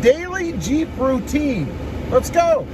daily Jeep routine. Let's go.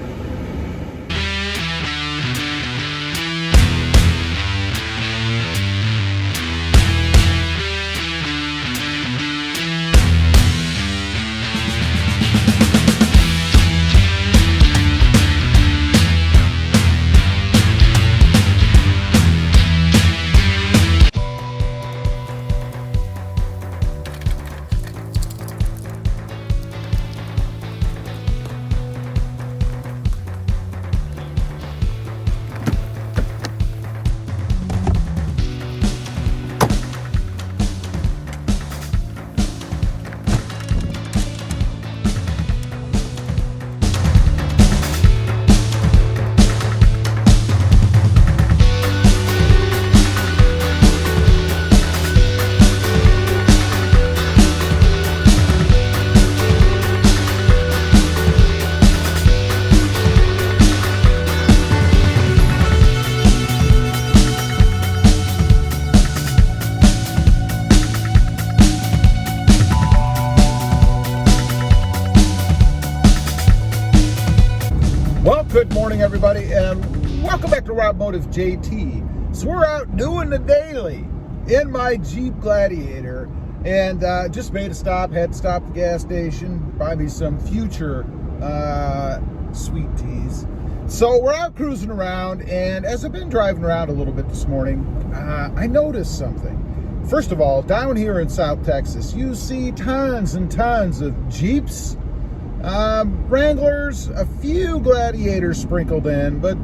Good morning, everybody, and welcome back to Automotive JT. So we're out doing the daily in my Jeep Gladiator, and just made a stop, had to stop at the gas station, buy me some future sweet teas. So we're out cruising around, and as I've been driving around a little bit this morning, I noticed something. First of all, down here in South Texas, you see tons and tons of Jeeps, Wranglers, a few Gladiators sprinkled in, but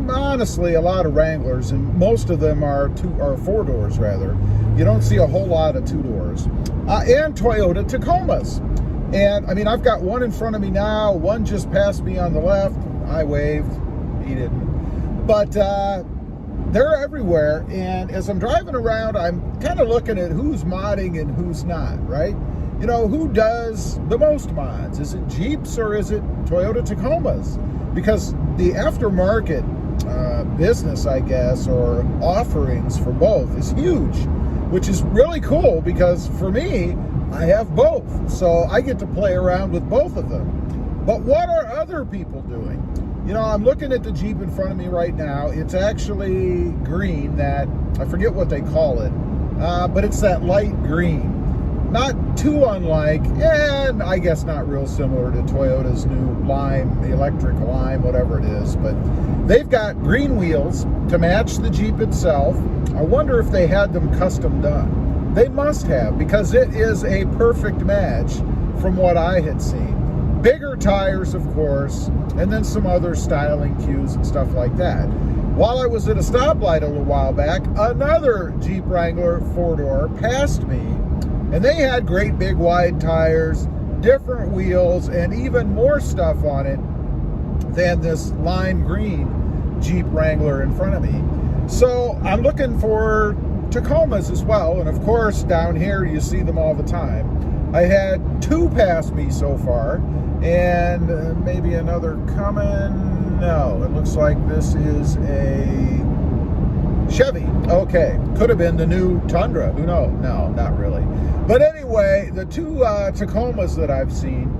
honestly a lot of Wranglers, and most of them are four doors rather. You don't see a whole lot of two doors. And Toyota Tacomas. And I mean, I've got one in front of me now, one just passed me on the left. I waved, he didn't. But they're everywhere, and as I'm driving around, I'm kind of looking at who's modding and who's not, right? You know, who does the most mods? Is it Jeeps or is it Toyota Tacomas? Because the aftermarket business, I guess, or offerings for both is huge, which is really cool because for me, I have both. So I get to play around with both of them. But what are other people doing? You know, I'm looking at the Jeep in front of me right now. It's actually green, that, I forget what they call it, but it's that light green. Not too unlike, and I guess not real similar to Toyota's new Lime, the electric Lime, whatever it is, but they've got green wheels to match the Jeep itself. I wonder if they had them custom done. They must have, because it is a perfect match from what I had seen. Bigger tires, of course, and then some other styling cues and stuff like that. While I was at a stoplight a little while back, another Jeep Wrangler four-door passed me. And they had great big wide tires, different wheels, and even more stuff on it than this lime green Jeep Wrangler in front of me. So I'm looking for Tacomas as well, and of course down here you see them all the time. I had two pass me so far, and maybe another coming. No, it looks like this is a Chevy. Okay, could have been the new Tundra. Who knows? No, not really. But anyway, the two Tacomas that I've seen,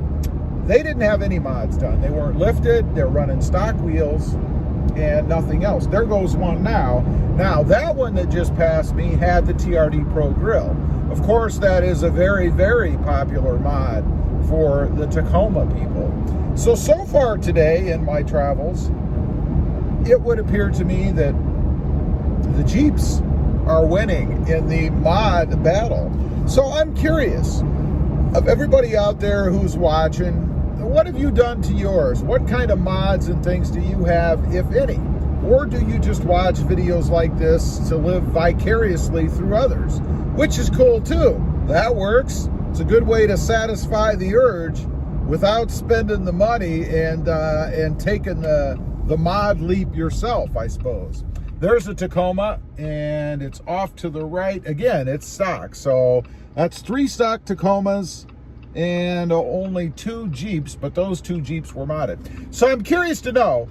they didn't have any mods done. They weren't lifted. They're running stock wheels and nothing else. There goes one now. Now, that one that just passed me had the TRD Pro grill. Of course, that is a very, very popular mod for the Tacoma people. So far today in my travels, it would appear to me that the Jeeps are winning in the mod battle. So I'm curious, of everybody out there who's watching, what have you done to yours? What kind of mods and things do you have, if any? Or do you just watch videos like this to live vicariously through others? Which is cool too. That works. It's a good way to satisfy the urge without spending the money and taking the mod leap yourself, I suppose. There's a Tacoma, and it's off to the right. Again, it's stock. So that's 3 stock Tacomas and only 2 Jeeps, but those 2 Jeeps were modded. So I'm curious to know,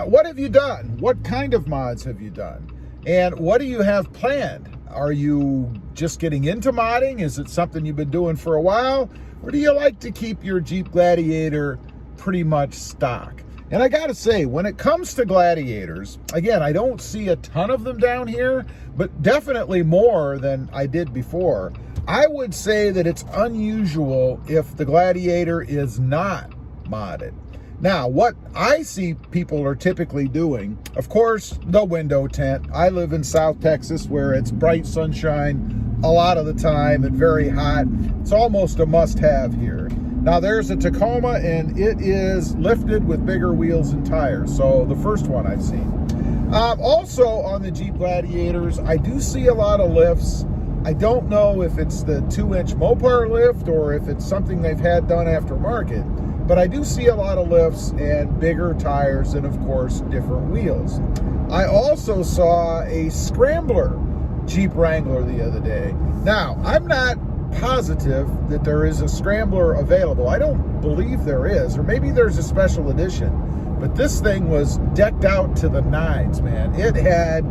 what have you done? What kind of mods have you done? And what do you have planned? Are you just getting into modding? Is it something you've been doing for a while? Or do you like to keep your Jeep Gladiator pretty much stock? And I gotta say, when it comes to Gladiators, again, I don't see a ton of them down here, but definitely more than I did before. I would say that it's unusual if the Gladiator is not modded. Now, what I see people are typically doing, of course, the window tint. I live in South Texas where it's bright sunshine a lot of the time and very hot. It's almost a must-have here. Now, there's a Tacoma, and it is lifted with bigger wheels and tires. So the first one I've seen. Also on the Jeep Gladiators, I do see a lot of lifts. I don't know if it's the 2-inch Mopar lift or if it's something they've had done aftermarket. But I do see a lot of lifts and bigger tires and, of course, different wheels. I also saw a Scrambler Jeep Wrangler the other day. Now, I'm not positive that there is a Scrambler available. I don't believe there is, or maybe there's a special edition. But this thing was decked out to the nines, man. It had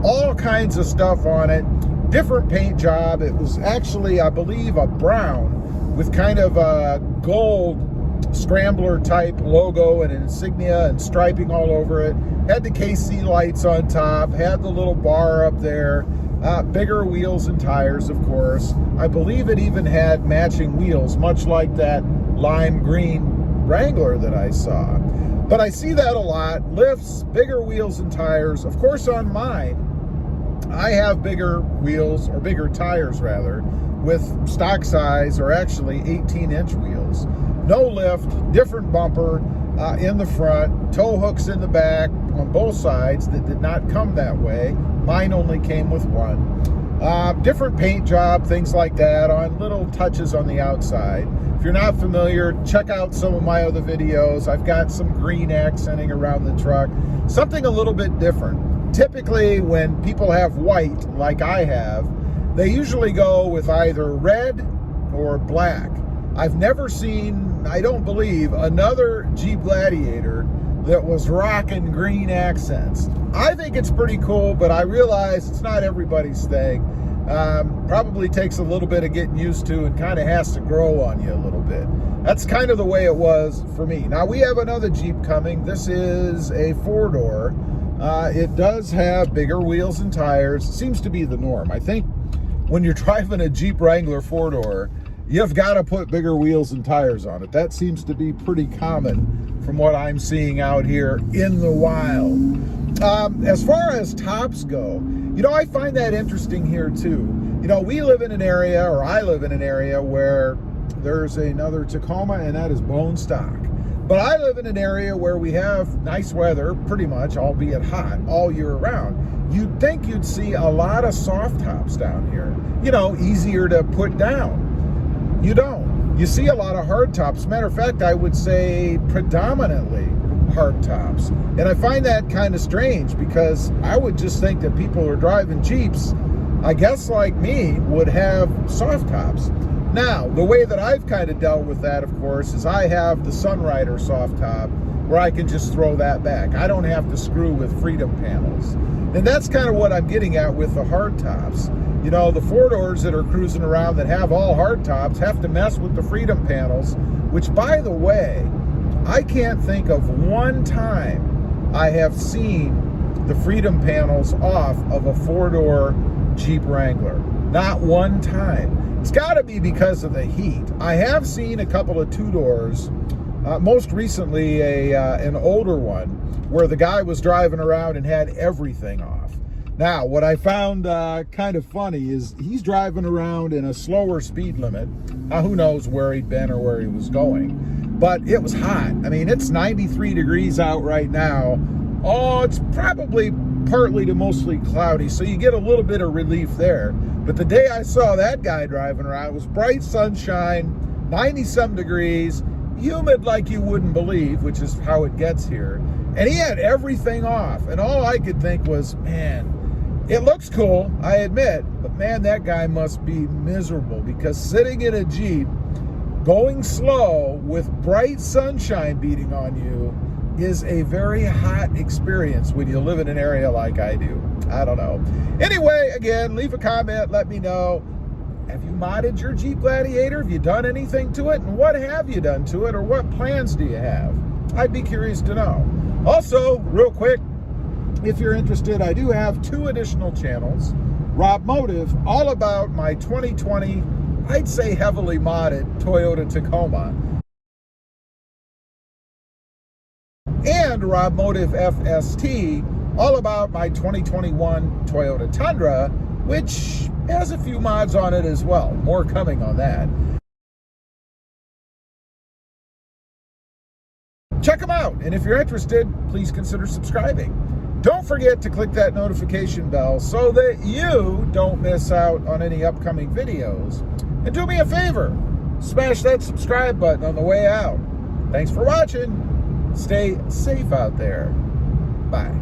all kinds of stuff on it, different paint job. It was actually, I believe, a brown with kind of a gold Scrambler type logo and an insignia and striping all over it. Had the KC lights on top, had the little bar up there, bigger wheels and tires, of course. I believe it even had matching wheels, much like that lime green Wrangler that I saw. But I see that a lot. Lifts, bigger wheels and tires. Of course, on mine, I have bigger wheels, or bigger tires rather, with stock size, or actually 18-inch wheels. No lift, different bumper in the front, tow hooks in the back on both sides that did not come that way. Mine only came with one. Different paint job, things like that, on little touches on the outside. If you're not familiar, check out some of my other videos. I've got some green accenting around the truck, something a little bit different. Typically, when people have white, like I have, they usually go with either red or black. I've never seen, I don't believe, another Jeep Gladiator that was rocking green accents. I think it's pretty cool, but I realize it's not everybody's thing. Probably takes a little bit of getting used to and kind of has to grow on you a little bit. That's kind of the way it was for me. Now, we have another Jeep coming. This is a 4-door. It does have bigger wheels and tires. It seems to be the norm. I think when you're driving a Jeep Wrangler 4-door, you've got to put bigger wheels and tires on it. That seems to be pretty common from what I'm seeing out here in the wild. As far as tops go, you know, I find that interesting here too. You know, we live in an area, or I live in an area where there's another Tacoma, and that is bone stock. But I live in an area where we have nice weather, pretty much, albeit hot, all year round. You'd think you'd see a lot of soft tops down here. You know, easier to put down. You don't. You see a lot of hard tops. Matter of fact, I would say predominantly hard tops. And I find that kind of strange, because I would just think that people who are driving Jeeps, I guess like me, would have soft tops. Now, the way that I've kind of dealt with that, of course, is I have the Sunrider soft top where I can just throw that back. I don't have to screw with Freedom panels. And that's kind of what I'm getting at with the hard tops. You know, the 4-doors that are cruising around that have all hard tops have to mess with the Freedom panels, which, by the way, I can't think of one time I have seen the Freedom panels off of a 4-door Jeep Wrangler. Not one time. It's got to be because of the heat. I have seen a couple of 2-doors, most recently an older one, where the guy was driving around and had everything off. Now, what I found kind of funny is he's driving around in a slower speed limit. Now, who knows where he'd been or where he was going. But it was hot. I mean, it's 93 degrees out right now. Oh, it's probably partly to mostly cloudy, so you get a little bit of relief there. But the day I saw that guy driving around, it was bright sunshine, 90-some degrees, humid like you wouldn't believe, which is how it gets here. And he had everything off. And all I could think was, man, it looks cool, I admit, but man, that guy must be miserable, because sitting in a Jeep, going slow with bright sunshine beating on you, is a very hot experience when you live in an area like I do. I don't know. Anyway, again, leave a comment. Let me know. Have you modded your Jeep Gladiator? Have you done anything to it? And what have you done to it? Or what plans do you have? I'd be curious to know. Also, real quick, if you're interested, I do have 2 additional channels. Rob Motive, all about my 2020, I'd say heavily modded Toyota Tacoma. And Rob Motive FST, all about my 2021 Toyota Tundra, which has a few mods on it as well. More coming on that. Check them out, and if you're interested, please consider subscribing. Don't forget to click that notification bell so that you don't miss out on any upcoming videos. And do me a favor, smash that subscribe button on the way out. Thanks for watching. Stay safe out there. Bye.